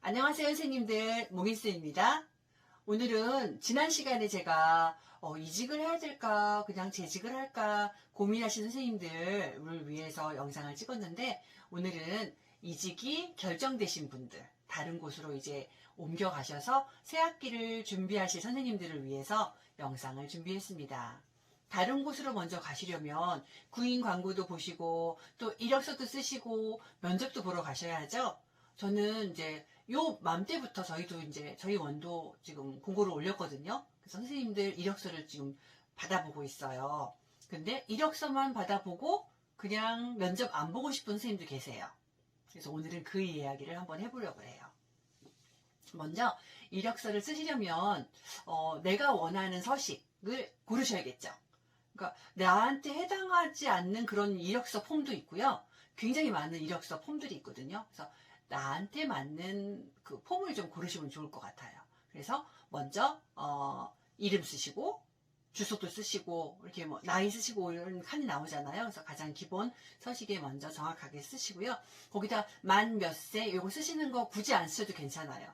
안녕하세요, 선생님들. 몽인쌤입니다. 오늘은 지난 시간에 제가 이직을 해야 될까, 그냥 재직을 할까 고민하신 선생님들을 위해서 영상을 찍었는데, 오늘은 이직이 결정되신 분들, 다른 곳으로 이제 옮겨가셔서 새 학기를 준비하실 선생님들을 위해서 영상을 준비했습니다. 다른 곳으로 먼저 가시려면 구인 광고도 보시고 또 이력서도 쓰시고 면접도 보러 가셔야죠. 저는 이제 요 맘때부터 저희도 이제 저희 원도 지금 공고를 올렸거든요. 그래서 선생님들 이력서를 지금 받아보고 있어요. 근데 이력서만 받아보고 그냥 면접 안 보고 싶은 선생님도 계세요. 그래서 오늘은 그 이야기를 한번 해보려고 해요. 먼저 이력서를 쓰시려면 내가 원하는 서식을 고르셔야겠죠. 그러니까 나한테 해당하지 않는 그런 이력서 폼도 있고요. 굉장히 많은 이력서 폼들이 있거든요. 그래서 나한테 맞는 그 폼을 좀 고르시면 좋을 것 같아요. 그래서 먼저 이름 쓰시고 주소도 쓰시고 이렇게 뭐 나이 쓰시고 이런 칸이 나오잖아요. 그래서 가장 기본 서식에 먼저 정확하게 쓰시고요. 거기다 만 몇 세 이거 쓰시는 거 굳이 안 쓰셔도 괜찮아요.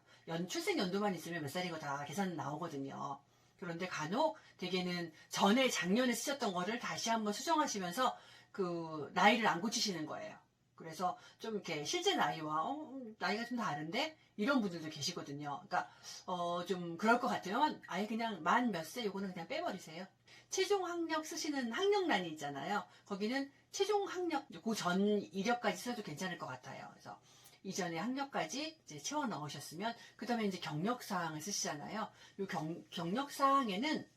출생 연도만 있으면 몇 살인 거 다 계산 나오거든요. 그런데 간혹 대개는 전에 작년에 쓰셨던 거를 다시 한번 수정하시면서 그 나이를 안 고치시는 거예요. 그래서 좀 이렇게 실제 나이와 나이가 좀 다른데 이런 분들도 계시거든요. 그러니까 좀 그럴 것 같아요. 아예 그냥 만 몇 세 요거는 그냥 빼버리세요. 최종 학력 쓰시는 학력란이 있잖아요. 거기는 최종 학력 그 전 이력까지 써도 괜찮을 것 같아요. 그래서 이전에 학력까지 이제 채워 넣으셨으면 그 다음에 이제 경력 사항을 쓰시잖아요. 요 경력 사항에는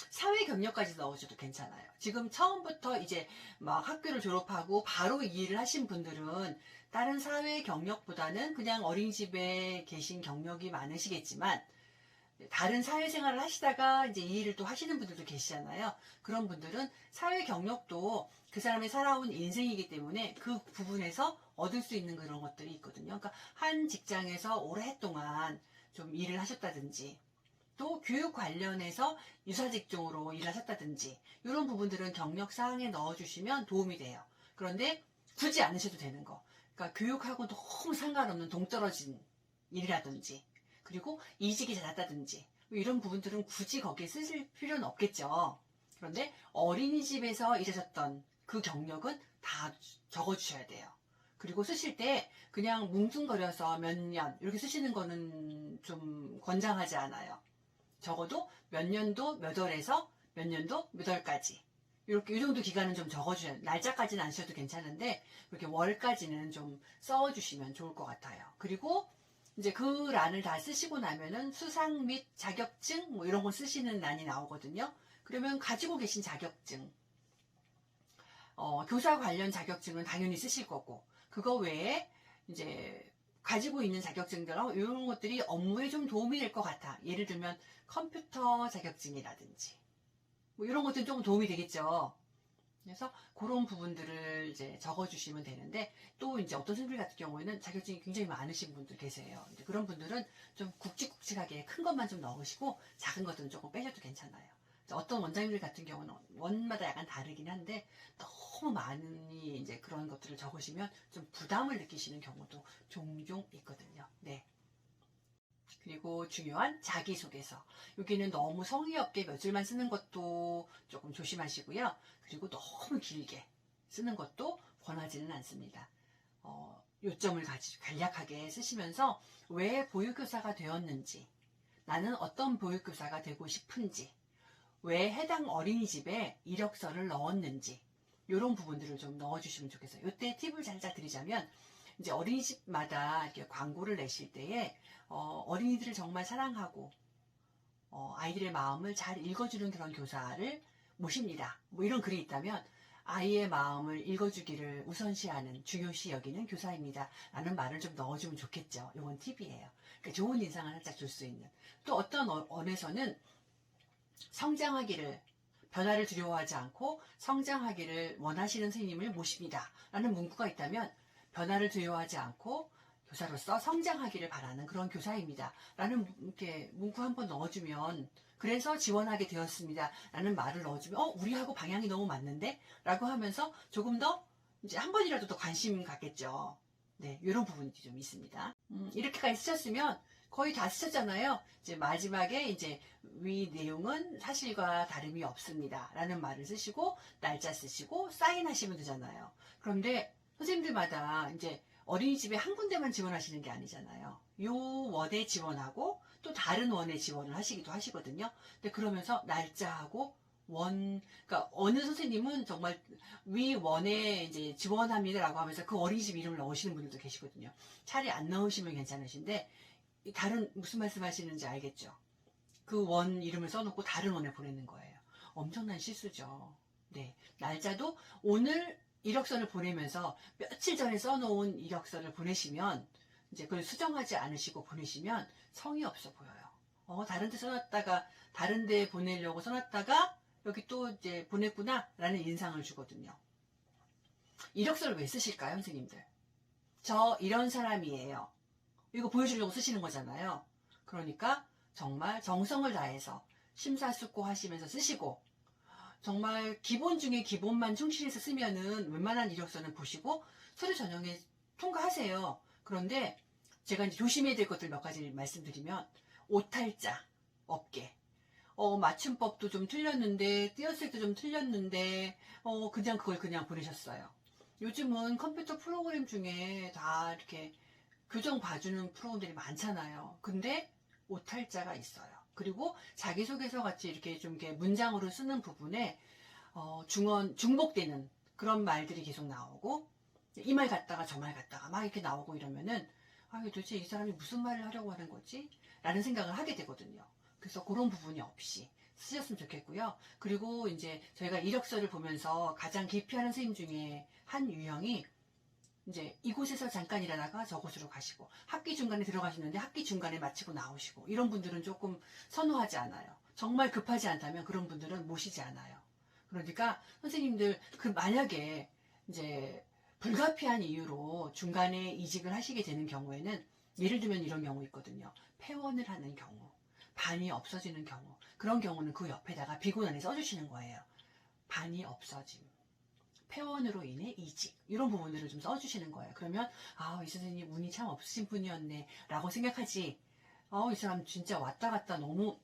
사회 경력까지 넣으셔도 괜찮아요. 지금 처음부터 이제 막 학교를 졸업하고 바로 이 일을 하신 분들은 다른 사회 경력보다는 그냥 어린이집에 계신 경력이 많으시겠지만 다른 사회생활을 하시다가 이제 이 일을 또 하시는 분들도 계시잖아요. 그런 분들은 사회 경력도 그 사람이 살아온 인생이기 때문에 그 부분에서 얻을 수 있는 그런 것들이 있거든요. 그러니까 한 직장에서 오랫동안 좀 일을 하셨다든지 또 교육 관련해서 유사직종으로 일하셨다든지 이런 부분들은 경력 사항에 넣어주시면 도움이 돼요. 그런데 굳이 안 하셔도 되는 거. 그러니까 교육하고 너무 상관없는 동떨어진 일이라든지 그리고 이직이 잦았다든지 이런 부분들은 굳이 거기에 쓰실 필요는 없겠죠. 그런데 어린이집에서 일하셨던 그 경력은 다 적어주셔야 돼요. 그리고 쓰실 때 그냥 뭉뚱거려서 몇 년 이렇게 쓰시는 거는 좀 권장하지 않아요. 적어도 몇 년도 몇 월에서 몇 년도 몇 월까지 이렇게 이 정도 기간은 좀 적어주셔야 날짜까지는 안 쓰셔도 괜찮은데 이렇게 월까지는 좀 써주시면 좋을 것 같아요. 그리고 이제 그 란을 다 쓰시고 나면은 수상 및 자격증 뭐 이런 거 쓰시는 란이 나오거든요. 그러면 가지고 계신 자격증, 교사 관련 자격증은 당연히 쓰실 거고 그거 외에 이제 가지고 있는 자격증들 이런 것들이 업무에 좀 도움이 될 것 같아. 예를 들면 컴퓨터 자격증이라든지 뭐 이런 것들은 조금 도움이 되겠죠. 그래서 그런 부분들을 이제 적어주시면 되는데 또 이제 어떤 선생님 같은 경우에는 자격증이 굉장히 많으신 분들 계세요. 이제 그런 분들은 좀 굵직굵직하게 큰 것만 좀 넣으시고 작은 것들은 조금 빼셔도 괜찮아요. 어떤 원장님들 같은 경우는 원마다 약간 다르긴 한데 너무 많이 이제 그런 것들을 적으시면 좀 부담을 느끼시는 경우도 종종 있거든요. 네. 그리고 중요한 자기소개서. 여기는 너무 성의 없게 몇 줄만 쓰는 것도 조금 조심하시고요. 그리고 너무 길게 쓰는 것도 권하지는 않습니다. 요점을 간략하게 쓰시면서 왜 보육교사가 되었는지, 나는 어떤 보육교사가 되고 싶은지, 왜 해당 어린이집에 이력서를 넣었는지, 이런 부분들을 좀 넣어주시면 좋겠어요. 이때 팁을 살짝 드리자면, 이제 어린이집마다 이렇게 광고를 내실 때에 어린이들을 정말 사랑하고 아이들의 마음을 잘 읽어주는 그런 교사를 모십니다. 뭐 이런 글이 있다면 아이의 마음을 읽어주기를 우선시하는 중요시 여기는 교사입니다. 라는 말을 좀 넣어주면 좋겠죠. 이건 팁이에요. 그러니까 좋은 인상을 살짝 줄 수 있는. 또 어떤 언에서는 성장하기를 변화를 두려워하지 않고 성장하기를 원하시는 선생님을 모십니다. 라는 문구가 있다면 변화를 두려워하지 않고 교사로서 성장하기를 바라는 그런 교사입니다. 라는 이렇게 문구 한번 넣어주면 그래서 지원하게 되었습니다. 라는 말을 넣어주면 우리하고 방향이 너무 맞는데? 라고 하면서 조금 더 이제 한 번이라도 더 관심 갖겠죠. 네, 이런 부분이 좀 있습니다. 이렇게까지 쓰셨으면 거의 다 쓰셨잖아요. 이제 마지막에 이제 위 내용은 사실과 다름이 없습니다. 라는 말을 쓰시고, 날짜 쓰시고, 사인하시면 되잖아요. 그런데 선생님들마다 이제 어린이집에 한 군데만 지원하시는 게 아니잖아요. 요 원에 지원하고 또 다른 원에 지원을 하시기도 하시거든요. 근데 그러면서 날짜하고 그러니까 어느 선생님은 정말 위 원에 이제 지원합니다라고 하면서 그 어린이집 이름을 넣으시는 분들도 계시거든요. 차라리 안 넣으시면 괜찮으신데, 다른, 무슨 말씀 하시는지 알겠죠? 그 원 이름을 써놓고 다른 원에 보내는 거예요. 엄청난 실수죠. 네. 날짜도 오늘 이력서를 보내면서 며칠 전에 써놓은 이력서를 보내시면, 이제 그걸 수정하지 않으시고 보내시면 성의 없어 보여요. 다른 데 써놨다가, 다른 데 보내려고 써놨다가, 여기 또 이제 보냈구나, 라는 인상을 주거든요. 이력서를 왜 쓰실까요, 선생님들? 저 이런 사람이에요. 이거 보여주려고 쓰시는 거잖아요. 그러니까 정말 정성을 다해서 심사숙고하시면서 쓰시고, 정말 기본 중에 기본만 충실해서 쓰면은 웬만한 이력서는 보시고 서류 전형에 통과하세요. 그런데 제가 이제 조심해야 될 것들 몇 가지 말씀드리면, 오탈자 없게. 맞춤법도 좀 틀렸는데, 띄어쓰기도 좀 틀렸는데, 그냥 그걸 그냥 보내셨어요. 요즘은 컴퓨터 프로그램 중에 다 이렇게 교정 봐주는 프로그램들이 많잖아요. 근데 오탈자가 있어요. 그리고 자기소개서 같이 이렇게 좀 이렇게 문장으로 쓰는 부분에 중복되는 그런 말들이 계속 나오고, 이 말 같다가 저 말 같다가 막 이렇게 나오고 이러면은, 도대체 이 사람이 무슨 말을 하려고 하는 거지? 라는 생각을 하게 되거든요. 그래서 그런 부분이 없이 쓰셨으면 좋겠고요. 그리고 이제 저희가 이력서를 보면서 가장 기피하는 선생님 중에 한 유형이, 이제 이곳에서 잠깐 일하다가 저곳으로 가시고, 학기 중간에 들어가시는데 학기 중간에 마치고 나오시고, 이런 분들은 조금 선호하지 않아요. 정말 급하지 않다면 그런 분들은 모시지 않아요. 그러니까 선생님들 만약에 이제 불가피한 이유로 중간에 이직을 하시게 되는 경우에는, 예를 들면 이런 경우 있거든요. 폐원을 하는 경우, 반이 없어지는 경우, 그런 경우는 그 옆에다가 비고난에 써주시는 거예요. 반이 없어짐, 폐원으로 인해 이직, 이런 부분들을 좀 써주시는 거예요. 그러면 이 선생님 운이 참 없으신 분이었네 라고 생각하지, 이 사람 진짜 왔다 갔다 너무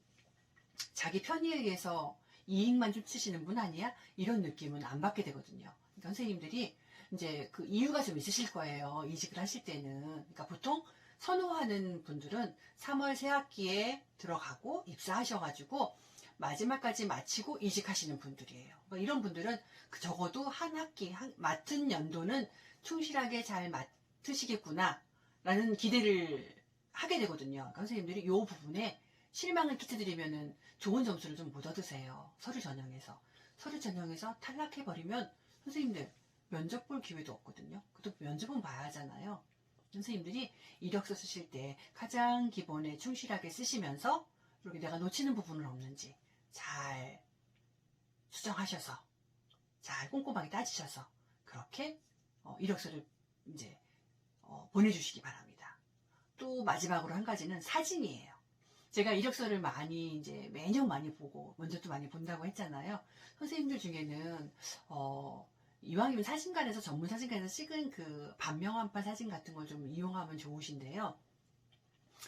자기 편의에 의해서 이익만 쫓으시는 분 아니야? 이런 느낌은 안 받게 되거든요. 그러니까 선생님들이 이제 그 이유가 좀 있으실 거예요. 이직을 하실 때는. 그러니까 보통 선호하는 분들은 3월 새 학기에 들어가고 입사하셔가지고 마지막까지 마치고 이직하시는 분들이에요. 그러니까 이런 분들은 적어도 한 학기, 맡은 연도는 충실하게 잘 맡으시겠구나 라는 기대를 하게 되거든요. 그러니까 선생님들이 이 부분에 실망을 끼쳐드리면은 좋은 점수를 좀 못 얻으세요. 서류 전형에서. 서류 전형에서 탈락해버리면 선생님들 면접 볼 기회도 없거든요. 그것도 면접은 봐야 하잖아요. 선생님들이 이력서 쓰실 때 가장 기본에 충실하게 쓰시면서, 이렇게 내가 놓치는 부분은 없는지 잘 수정하셔서, 잘 꼼꼼하게 따지셔서 그렇게 이력서를 이제 보내주시기 바랍니다. 또 마지막으로 한 가지는 사진이에요. 제가 이력서를 많이 이제 매년 많이 보고 면접도 많이 본다고 했잖아요. 선생님들 중에는 이왕이면 사진관에서, 전문 사진관에서 찍은 그 반명한판 사진 같은 걸 좀 이용하면 좋으신데요.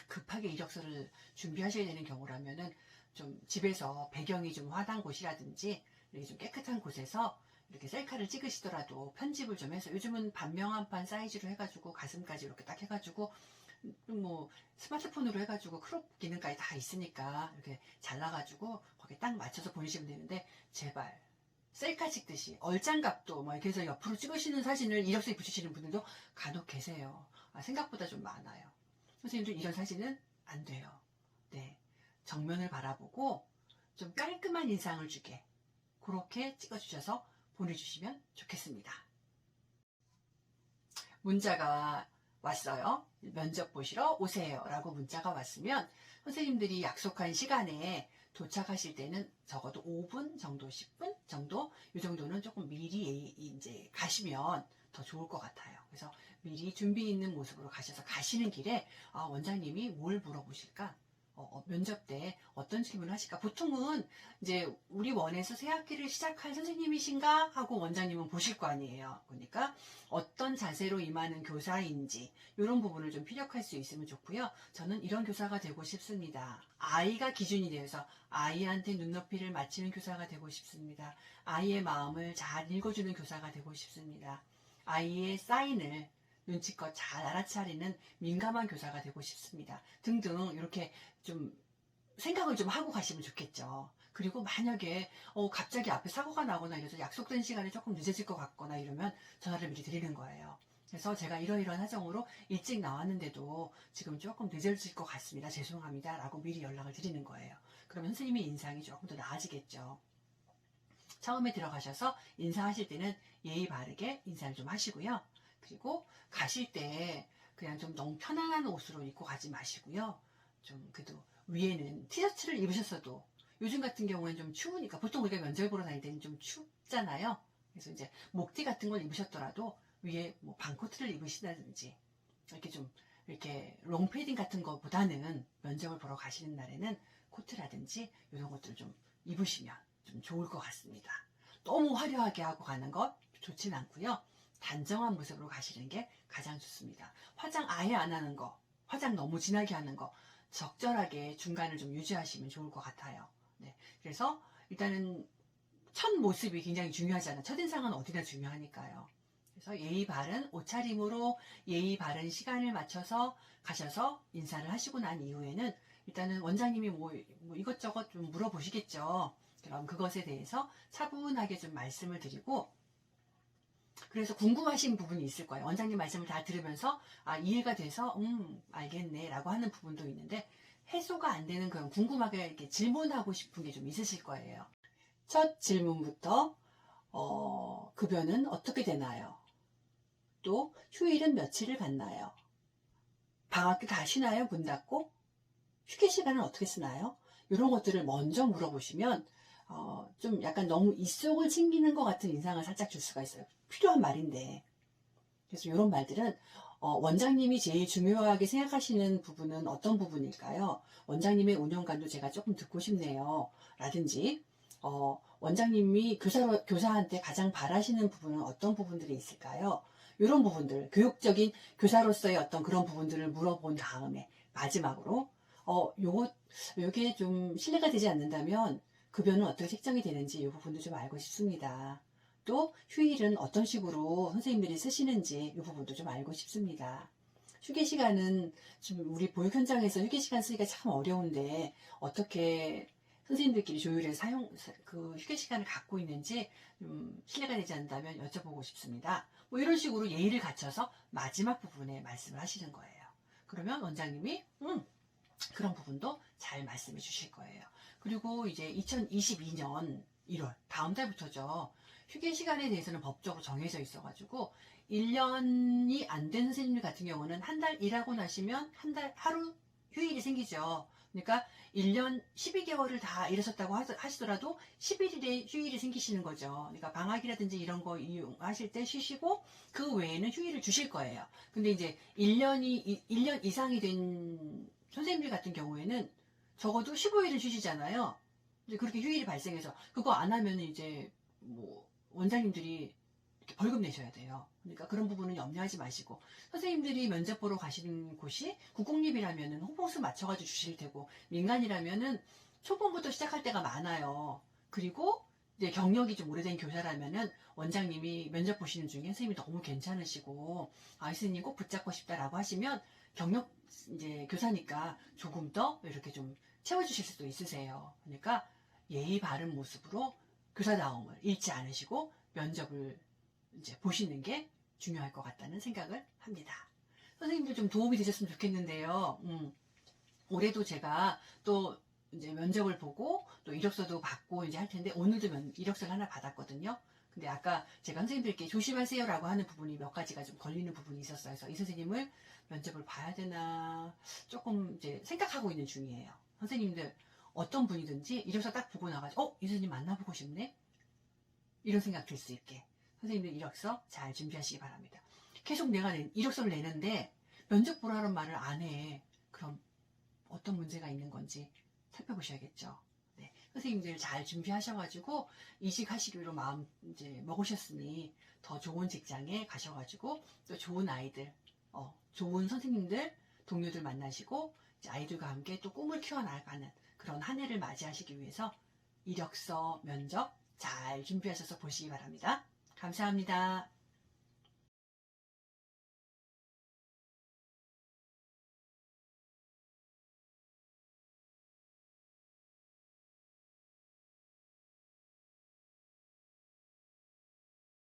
급하게 이력서를 준비하셔야 되는 경우라면은 좀 집에서 배경이 좀 화난 곳이라든지 이렇게 좀 깨끗한 곳에서 이렇게 셀카를 찍으시더라도 편집을 좀 해서, 요즘은 반명한판 사이즈로 해가지고 가슴까지 이렇게 딱 해가지고 뭐 스마트폰으로 해가지고 크롭 기능까지 다 있으니까 이렇게 잘라가지고 거기에 딱 맞춰서 보내시면 되는데, 제발 셀카 찍듯이 얼짱각도 뭐 이렇게 해서 옆으로 찍으시는 사진을 이력서에 붙이시는 분들도 간혹 계세요. 생각보다 좀 많아요. 선생님들 이런 사진은 안 돼요. 네, 정면을 바라보고 좀 깔끔한 인상을 주게 그렇게 찍어주셔서 보내주시면 좋겠습니다. 문자가 왔어요. 면접 보시러 오세요 라고 문자가 왔으면 선생님들이 약속한 시간에 도착하실 때는 적어도 5분 정도, 10분 정도, 이 정도는 조금 미리 이제 가시면 더 좋을 것 같아요. 그래서 미리 준비 있는 모습으로 가셔서 가시는 길에 원장님이 뭘 물어보실까? 면접 때 어떤 질문을 하실까? 보통은 이제 우리 원에서 새 학기를 시작할 선생님이신가 하고 원장님은 보실 거 아니에요. 그러니까 어떤 자세로 임하는 교사인지 이런 부분을 좀 피력할 수 있으면 좋고요. 저는 이런 교사가 되고 싶습니다. 아이가 기준이 되어서 아이한테 눈높이를 맞추는 교사가 되고 싶습니다. 아이의 마음을 잘 읽어주는 교사가 되고 싶습니다. 아이의 사인을 눈치껏 잘 알아차리는 민감한 교사가 되고 싶습니다. 등등 이렇게 좀 생각을 좀 하고 가시면 좋겠죠. 그리고 만약에 갑자기 앞에 사고가 나거나 이래서 약속된 시간이 조금 늦어질 것 같거나 이러면 전화를 미리 드리는 거예요. 그래서 제가 이러이러한 사정으로 일찍 나왔는데도 지금 조금 늦어질 것 같습니다. 죄송합니다. 라고 미리 연락을 드리는 거예요. 그러면 선생님의 인상이 조금 더 나아지겠죠. 처음에 들어가셔서 인사하실 때는 예의 바르게 인사를 좀 하시고요. 그리고 가실 때 그냥 좀 너무 편안한 옷으로 입고 가지 마시고요. 좀 그래도 위에는 티셔츠를 입으셨어도 요즘 같은 경우에는 좀 추우니까 보통 우리가 면접 보러 다닐 때는 좀 춥잖아요. 그래서 이제 목티 같은 걸 입으셨더라도 위에 뭐 반코트를 입으시다든지 이렇게 좀 이렇게 롱패딩 같은 거보다는 면접을 보러 가시는 날에는 코트라든지 이런 것들을 좀 입으시면 좀 좋을 것 같습니다. 너무 화려하게 하고 가는 것 좋진 않고요. 단정한 모습으로 가시는 게 가장 좋습니다. 화장 아예 안 하는 거, 화장 너무 진하게 하는 거, 적절하게 중간을 좀 유지하시면 좋을 것 같아요. 네, 그래서 일단은 첫 모습이 굉장히 중요하잖아요. 첫인상은 어디나 중요하니까요. 그래서 예의 바른 옷차림으로 예의 바른 시간을 맞춰서 가셔서 인사를 하시고 난 이후에는 일단은 원장님이 뭐 이것저것 좀 물어보시겠죠. 그럼 그것에 대해서 차분하게 좀 말씀을 드리고 그래서 궁금하신 부분이 있을 거예요. 원장님 말씀을 다 들으면서 이해가 돼서 알겠네 라고 하는 부분도 있는데 해소가 안 되는 그런 궁금하게 이렇게 질문하고 싶은 게 좀 있으실 거예요. 첫 질문부터 급여는 어떻게 되나요? 또 휴일은 며칠을 받나요? 방학 때 다 쉬나요? 문 닫고? 휴게 시간은 어떻게 쓰나요? 이런 것들을 먼저 물어보시면 좀 약간 너무 입속을 챙기는 것 같은 인상을 살짝 줄 수가 있어요. 필요한 말인데. 그래서 이런 말들은 원장님이 제일 중요하게 생각하시는 부분은 어떤 부분일까요? 원장님의 운영관도 제가 조금 듣고 싶네요. 라든지 원장님이 교사한테 가장 바라시는 부분은 어떤 부분들이 있을까요? 이런 부분들, 교육적인 교사로서의 어떤 그런 부분들을 물어본 다음에 마지막으로 요게 좀 신뢰가 되지 않는다면 급여는 어떻게 책정이 되는지 이 부분도 좀 알고 싶습니다. 또 휴일은 어떤 식으로 선생님들이 쓰시는지 이 부분도 좀 알고 싶습니다. 휴게 시간은 지금 우리 보육 현장에서 휴게 시간 쓰기가 참 어려운데 어떻게 선생님들끼리 조율해서 그 휴게 시간을 갖고 있는지 신뢰가 되지 않는다면 여쭤보고 싶습니다. 뭐 이런 식으로 예의를 갖춰서 마지막 부분에 말씀을 하시는 거예요. 그러면 원장님이 그런 부분도 잘 말씀해 주실 거예요. 그리고 이제 2022년 1월 다음 달부터죠. 휴게 시간에 대해서는 법적으로 정해져 있어가지고 1년이 안 된 선생님들 같은 경우는 한 달 일하고 나시면 한 달 하루 휴일이 생기죠. 그러니까 1년 12개월을 다 일하셨다고 하시더라도 11일에 휴일이 생기시는 거죠. 그러니까 방학이라든지 이런 거 이용하실 때 쉬시고 그 외에는 휴일을 주실 거예요. 근데 이제 1년 이상이 된 선생님들 같은 경우에는 적어도 15일은 쉬시잖아요. 이제 그렇게 휴일이 발생해서 그거 안 하면 이제 뭐 원장님들이 이렇게 벌금 내셔야 돼요. 그러니까 그런 부분은 염려하지 마시고 선생님들이 면접 보러 가시는 곳이 국공립이라면은 호봉수 맞춰가지고 주실 테고 민간이라면은 초봉부터 시작할 때가 많아요. 그리고 이제 경력이 좀 오래된 교사라면은 원장님이 면접 보시는 중에 선생님이 너무 괜찮으시고 선생님 꼭 붙잡고 싶다라고 하시면 경력 이제 교사니까 조금 더 이렇게 좀 채워주실 수도 있으세요. 그러니까 예의 바른 모습으로 교사다움을 잃지 않으시고 면접을 이제 보시는 게 중요할 것 같다는 생각을 합니다. 선생님들 좀 도움이 되셨으면 좋겠는데요. 올해도 제가 또 이제 면접을 보고 또 이력서도 받고 이제 할 텐데 오늘도 이력서를 하나 받았거든요. 근데 아까 제가 선생님들께 조심하세요라고 하는 부분이 몇 가지가 좀 걸리는 부분이 있었어요. 그래서 이 선생님을 면접을 봐야 되나 조금 이제 생각하고 있는 중이에요. 선생님들 어떤 분이든지 이력서 딱 보고 나가지고 이 선생님 만나보고 싶네? 이런 생각 들 수 있게 선생님들 이력서 잘 준비하시기 바랍니다. 계속 내가 이력서를 내는데 면접 보라는 말을 안 해. 그럼 어떤 문제가 있는 건지 살펴보셔야겠죠. 네, 선생님들 잘 준비하셔가지고 이직하시기로 마음 이제 먹으셨으니 더 좋은 직장에 가셔가지고 또 좋은 아이들, 좋은 선생님들, 동료들 만나시고 이제 아이들과 함께 또 꿈을 키워나가는 그런 한 해를 맞이하시기 위해서 이력서, 면접 잘 준비하셔서 보시기 바랍니다. 감사합니다.